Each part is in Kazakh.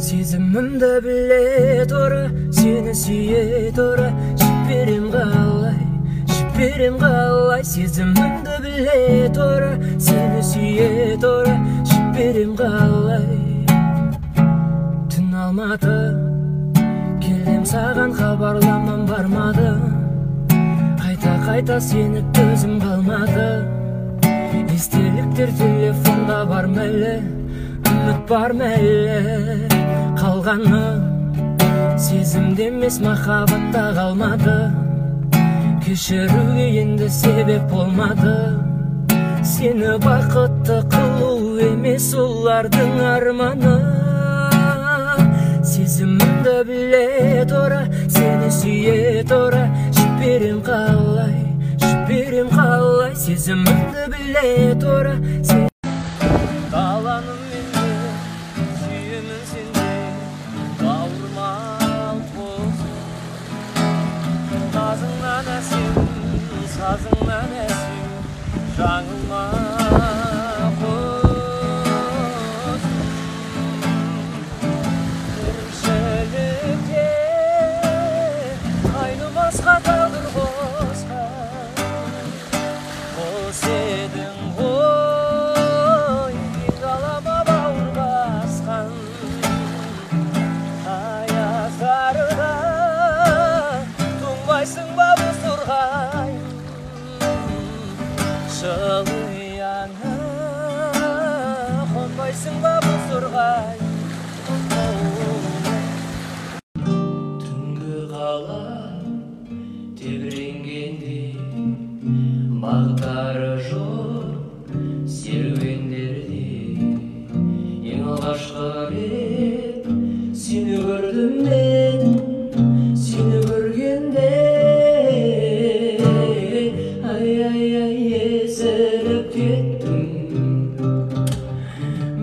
Сезімімді біле тұра, сені сүйе тұра, жіберем қалай. Сезімімді біле тұра, сені сүйе тұра, жіберем қалай. Түн алматы, келем саған хабарламам бармады. Қайта сені төзім қалмады. Естеліктер телефонда бар мәлі, үміт бар мәлі. Қалғаны сезімде емес, махаббатта қалмады. Кешіруге енді себеп болмады. Сені бақытты қылу емес олардың арманы. Сезімімді біле тұра, сені сүйе тұра, жіберем қалай. Сезімімді біле тұра, қаланым менде, сүйемін сенде, бауырмал болсын. Тазыңнан әсем, сазыңнан әсем, жаңылма қос. Тіршілікте айнымасқа тағдыр қосқан. Қос едің ғой, қалама бауыр басқан. Аяздарда тоңбайсың ба бозторғайым, жылы яңа қонбайсың ба бозторғайым. Түнгі қала тебіренгенде, бағдары жоқ серуендерде. Ең алғашқы рет сені көрдім мен, сені көргенде. Ай, езіліп кеттім,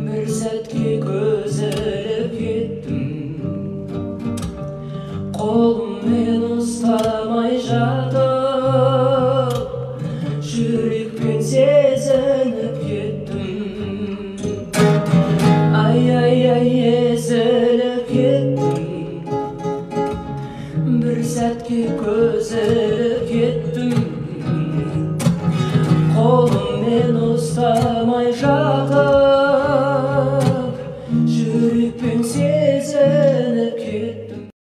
бір сәтке көзіліп кеттім. Қолыммен ұстамай жатып, жүрекпен сезініп кеттім. Ай, езіліп кеттім, бір сәтке көзіліп кеттім. Қолыммен ұстамай жатып,